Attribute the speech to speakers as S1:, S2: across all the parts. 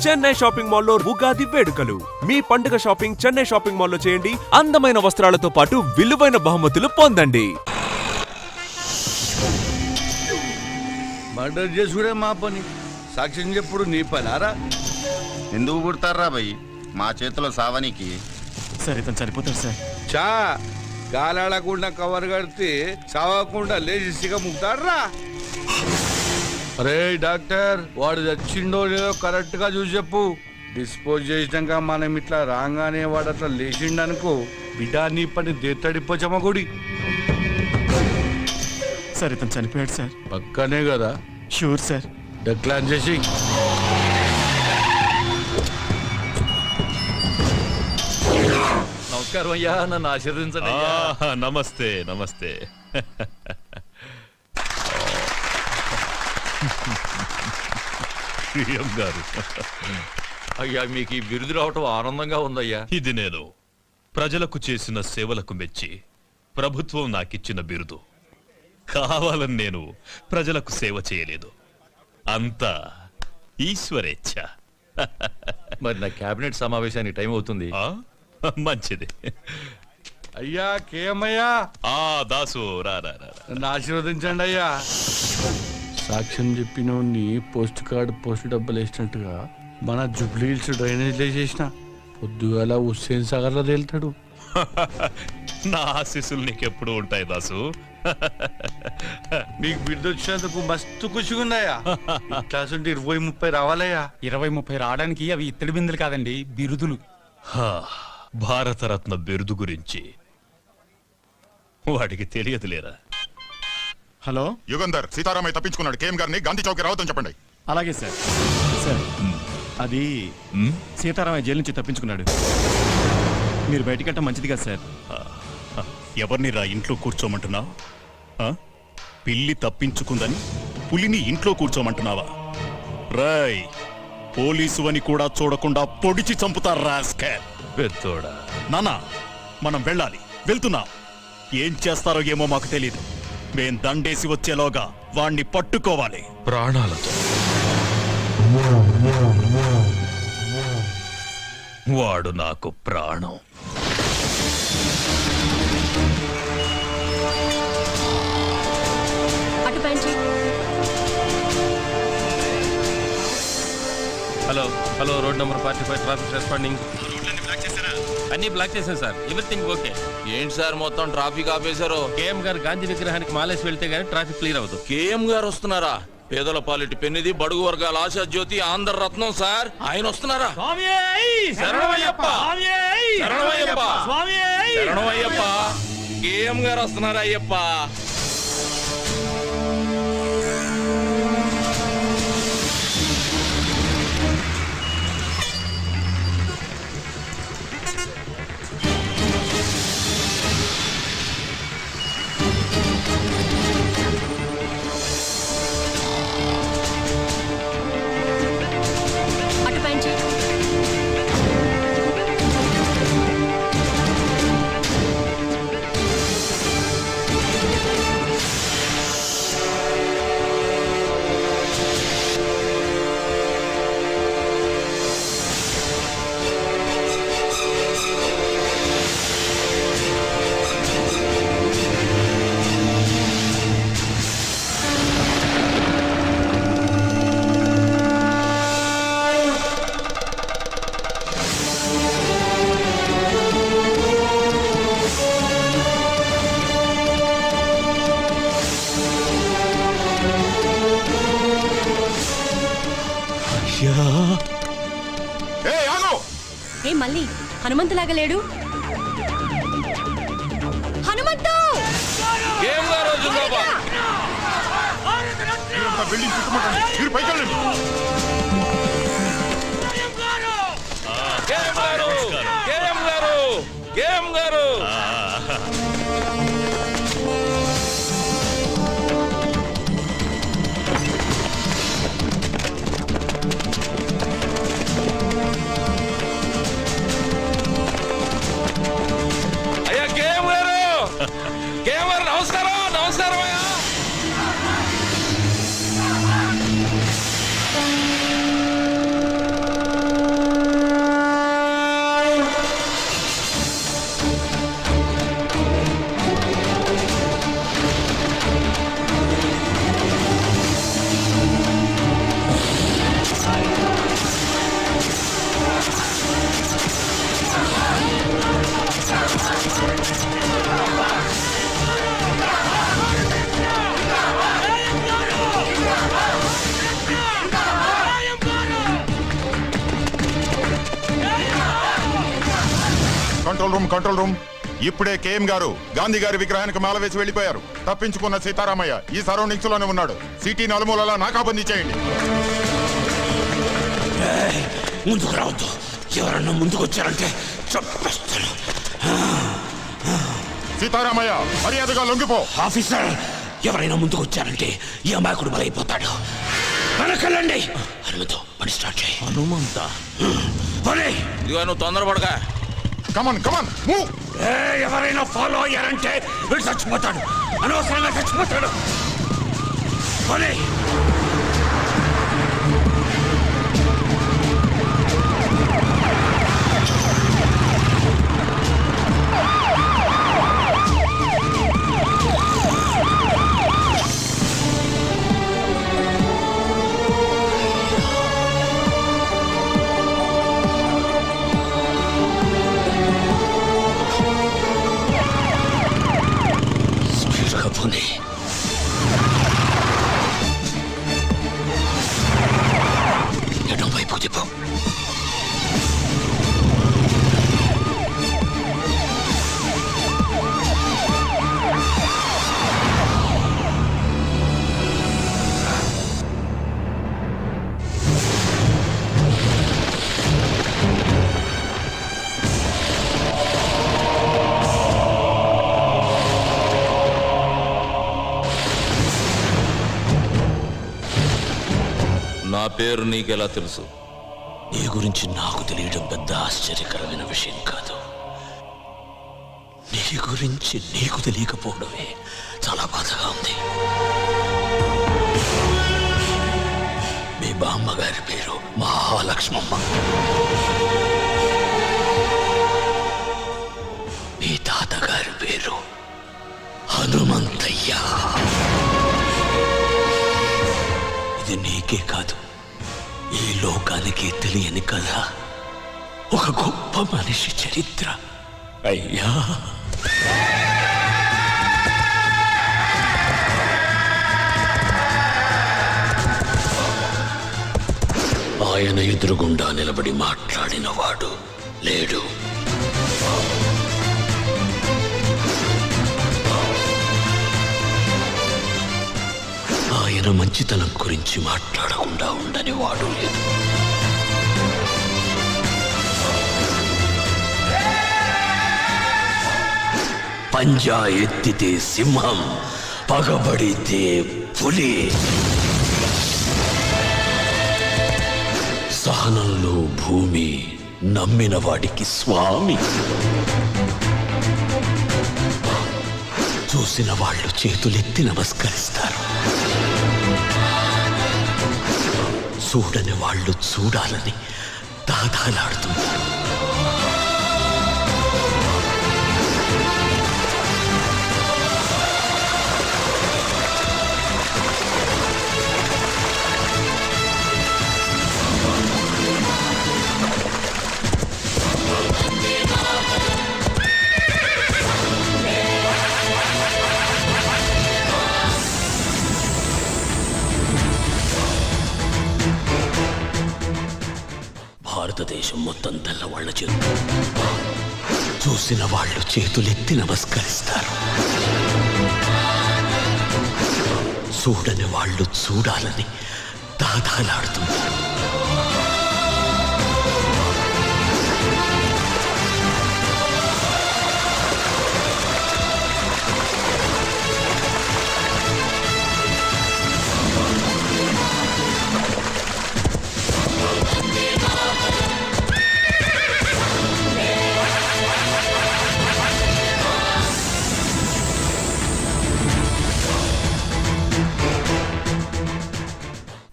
S1: Chennai shopping మాల్లో ఉగాది వేడుకలు. మీ పండుగ షాపింగ్ చెన్నై షాపింగ్ మాల్లో చేయండి. అందమైన వస్త్రాలతో పాటు విలువైన బహుమతులు పొందండి.
S2: మర్డర్ చేసుడే మా పని, సాక్ష్యం చెప్పుడు నీ పని ఆరా.
S3: ఎందుకు కుడతారా భయ్? మా చేతిలో సావనికి.
S4: సార్ ఇతను చనిపోతాడు సార్.
S2: చా గాలాడకుండా కవర్ కడితే చావకుండా లేచి సిగ ముక్తాడరా. అరే డాక్టర్, వాడు చచ్చిండో లేదో కరెక్ట్ గా చూసి చెప్పు. డిస్పోజ్ చేసినాక మనం ఇట్లా రాగానే వాడు అట్లా లేచిండనుకో, బిడ్డా నీ పని దేత్తడిపోచమ్మ గుడి.
S4: సార్ ఇతను చనిపోయాడు సార్.
S2: పక్కనే కదా?
S4: Sure sir.
S2: డెక్లాన్ చేసి
S5: నమస్కారం అయ్యా, నన్ను ఆశీర్వదించండి.
S6: నమస్తే నమస్తే. గారు
S5: అయ్యా, మీకు ఈ బిరుదు రావటం ఆనందంగా ఉందయ్యా.
S6: ఇది నేను ప్రజలకు చేసిన సేవలకు మెచ్చి ప్రభుత్వం నాకిచ్చిన బిరుదు. కావాలని నేను ప్రజలకు సేవ చేయలేదు, అంతా ఈశ్వరేచ్ఛ.
S5: మరి నా కేబినెట్ సమావేశానికి టైం అవుతుంది.
S6: మంచిది.
S2: అయ్యా కేమయ్యా.
S6: దాసు రా రా రా.
S2: నన్ను ఆశీర్వదించండి అయ్యా. సాక్ష్యం చెప్పిన పోస్ట్ కార్డు పోస్ట్ డబ్బులు వేసినట్టుగా మన జూబ్లీ హిల్స్ డ్రైనేజ్ వేసేసిన పొద్దుగాల హుస్సేన్ సాగర్ లో తేలుతాడు.
S6: నా ఆశీస్సులు నీకెప్పుడు ఉంటాయి దాసు.
S2: మీకు బిడ్డ వచ్చినందుకు మస్తు ఖుషిగా ఉన్నాయా. క్లాస్ ఉంటే 20-30 రావాలయ్యా.
S4: 20-30 రావడానికి అవి ఇత్తడి బిందులు కాదండి, బిరుదులు.
S6: భారతరత్న బిరుదు గురించి వాడికి తెలియదులేరా.
S4: హలో
S7: యుగంధర్, సీతారామయ్య తప్పించుకున్నాడు. కేఎం గారిని గాంధీ చౌక్ రావద్దని చెప్పండి.
S4: అలాగే సార్. సార్ అది సీతారామయ్య జైలు నుంచి తప్పించుకున్నాడు. మీరు బయటకంటే మంచిది కదా సార్.
S8: ఎవరిని రా ఇంట్లో కూర్చోమంటున్నావు? పిల్లి తప్పించుకుందని పులిని ఇంట్లో కూర్చోమంటున్నావా? రాయ్, పోలీసు అని కూడా చూడకుండా పొడిచి చంపుతారు రాస్కెల్.
S6: పెద్దోడా.
S8: నానా, మనం వెళ్ళాలి. వెళ్తున్నా. ఏం చేస్తారో ఏమో మాకు తెలియదు. మేం దండేసి వచ్చేలోగా వాణ్ణి పట్టుకోవాలి
S6: ప్రాణాలతో. వాడు నాకు ప్రాణం.
S9: Hello hello, road number 45 traffic responding. అన్ని బ్లాక్ చేశాను సార్. Everything okay.
S5: ఏంటి సార్ మొత్తం ట్రాఫిక్ ఆపేశారు?
S9: కేఎం గారు గాంధీ విగ్రహానికి మాలేసి వెళ్తే గానీ ట్రాఫిక్ క్లియర్ అవుతుంది.
S5: కేఎం గారు వస్తున్నారా? పేదల పాలిటి పెన్నిది, బడుగు వర్గాల ఆశా జ్యోతి, ఆంధ్ర రత్నం సార్. ఆయన వస్తున్నారా? శరణమయ్యప్ప, శరణమయ్యప్ప, శరణమయ్యప్ప. కేఎం గారు వస్తున్నారా అయ్యప్ప?
S10: మళ్ళీ హనుమంతులాగా లేడు. హనుమంతు!
S7: బిల్డింగ్ చుట్టుముట్టండి. మీరు పైకి వెళ్ళండి.
S5: నమస్కారం.
S7: కంట్రోల్ రూమ్ ఇప్పుడే కేఎం గారు గాంధీ గారి విగ్రహానికి మాల వేసి వెళ్ళిపోయారు. తప్పించుకున్న సీతారామయ్య ఈ సరౌండింగ్స్ లోనే ఉన్నాడు. సిటీ నలుమూలలా నాకాబందీ చేయండి.
S5: ముందుకు రావద్దు. ఎవరన్నా ముందుకు వచ్చారంటే చంపేస్తాను.
S7: సీతారామయ్య మర్యాదగా లొంగిపో.
S5: ఆఫీసర్, ఎవరైనా ముందుకు వచ్చారంటే ఈ అమాయకుడు బలైపోతాడు. వెనకెళ్ళండి. హనుమంతు, పని స్టార్ట్ చేయి. హనుమంత పని. ఇదిగో నువ్వు తొందరపడగా.
S7: Come on move.
S5: ఎవరైనా ఫాలో అయ్యారంటే వీడు చచ్చిపోతాడు. అనవసరంగా చచ్చిపోతాడు. పని. నా పేరు నీకెలా తెలుసు? నీ గురించి నాకు తెలియడం పెద్ద ఆశ్చర్యకరమైన విషయం కాదు. నీ గురించి నీకు తెలియకపోవడమే చాలా బాధగా ఉంది. మీ బామ్మగారి పేరు మహాలక్ష్మమ్మ. మీ తాతగారి పేరు హనుమంతయ్య. ఇది నీకే కాదు, ఈ లోకానికి తెలియని కథ. ఒక గొప్ప మనిషి చరిత్ర. అయ్యా, ఆయన ఎదురుగుండా నిలబడి మాట్లాడిన వాడు లేడు. ఆయన మంచితనం గురించి మాట్లాడకుండా ఉండని వాడు లేదు. పంజా ఎత్తితే సింహం, పగబడితే పులి. సహనంలో భూమి, నమ్మిన వాడికి స్వామి. చూసిన వాళ్ళు చేతులెత్తి నమస్కరిస్తారు. చూడని వాళ్ళు చూడాలని దాదాలాడుతుంటారు. భారతదేశం మొత్తం తెల్లవాళ్ల చేతులు. చూసిన వాళ్ళు చేతులెత్తి నమస్కరిస్తారు. చూడని వాళ్ళు చూడాలని దాదాలాడుతుంటారు.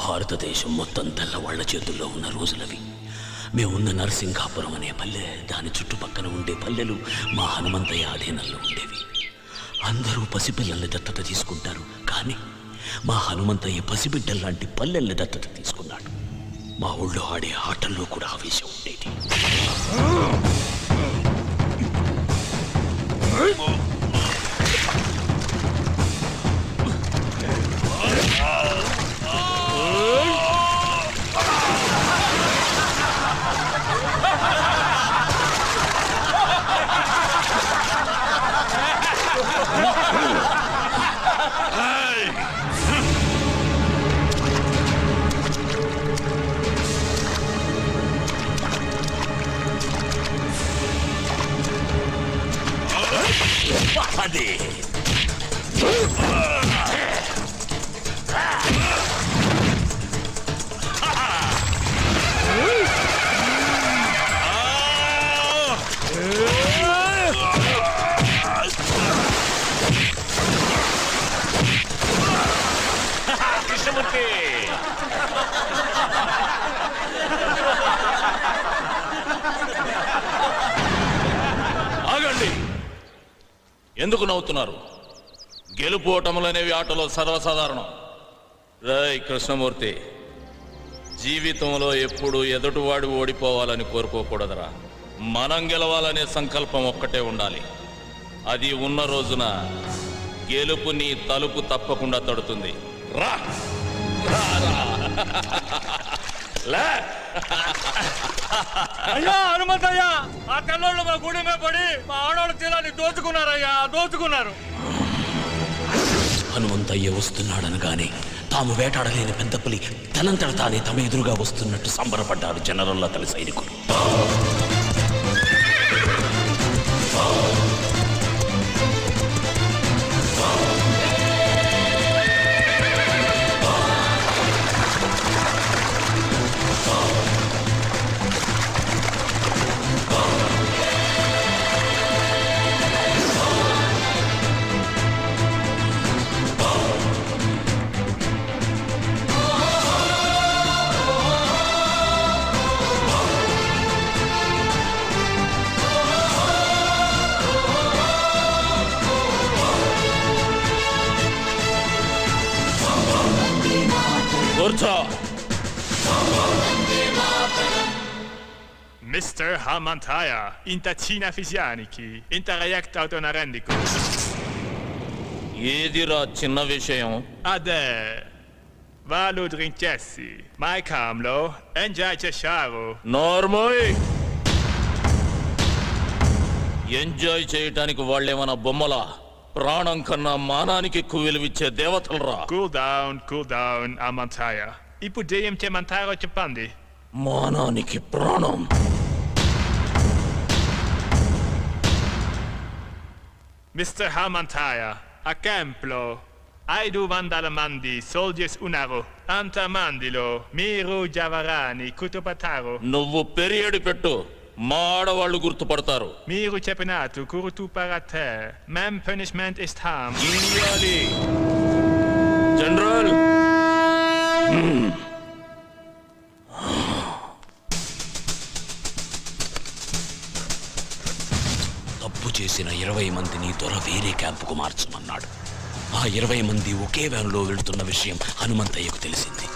S5: భారతదేశం మొత్తం తెల్లవాళ్ల చేతుల్లో ఉన్న రోజులవి. మేమున్న నరసింగాపురం అనే పల్లె, దాని చుట్టుపక్కల ఉండే పల్లెలు మా హనుమంతయ్య ఆధీనంలో ఉండేవి. అందరూ పసిపిల్లల్ని దత్తత తీసుకుంటారు, కానీ మా హనుమంతయ్య పసిబిడ్డల్లాంటి పల్లెల్ని దత్తత తీసుకున్నాడు. మా ఊళ్ళో ఆడే ఆటల్లో కూడా ఆవేశం ఉండేది. ఎందుకు నవ్వుతున్నారు? గెలుపోటములనేవి ఆటలో సర్వసాధారణం. రేయ్ కృష్ణమూర్తి, జీవితంలో ఎప్పుడు ఎదుటివాడు ఓడిపోవాలని కోరుకోకూడదురా. మనం గెలవాలనే సంకల్పం ఒక్కటే ఉండాలి. అది ఉన్న రోజున గెలుపు నీ తలుపు తప్పకుండా తడుతుంది. రా రా, రా. లే.
S8: అయ్యా హనుమంతయ్యా, ఆ తెల్లోళ్ళు మా గుడి మీద పడి మా ఆడవాళ్ళ తీరాన్ని దోచుకున్నారయ్యా, దోచుకున్నారు.
S11: హనుమంతయ్య వస్తున్నాడనగానే తాము వేటాడలేని పెద్ద పులి తనంతట తానే తమ ఎదురుగా వస్తున్నట్టు సంబరపడ్డారు జనరల్ అతని సైనికులు.
S5: కూర్చో.
S8: Mr. Hamantaya, intacina fisianiki, interreact autonarendico.
S5: ఏదిరా చిన్న విషయం?
S8: Ade, valu drinkessi, mai camlo, enjai cesciaro.
S5: నార్మోయ్. ఎంజాయ్ చేయటానికి వాళ్ళేమన్నా బొమ్మలా? ప్రాణం కన్నా మానానికి ఎక్కువ విలువిచ్చే దేవతలరా.
S8: Cool down, Hamantaya. Ipudeum te mantaro cepandi.
S5: మానానికి ప్రాణం.
S8: Mr. Hamantaya, a templo. Aidu vandalamandi, soldiers unaro, antamandilo, miru javarani, kutupataro.
S5: నువ్వు పెరియడి పెట్టు, మా ఆడవాళ్ళు గుర్తుపడతారు.
S8: Miru cepinatu, kurutu parate. Mem punishment is harm.
S5: ఇయ్యాలి. జనరల్,
S11: తప్పు చేసిన 20 మందిని దొర వేరే క్యాంపుకు మార్చమన్నాడు. ఆ 20 మంది ఒకే వ్యాన్లో వెళ్తున్న విషయం హనుమంతయ్యకు తెలిసింది.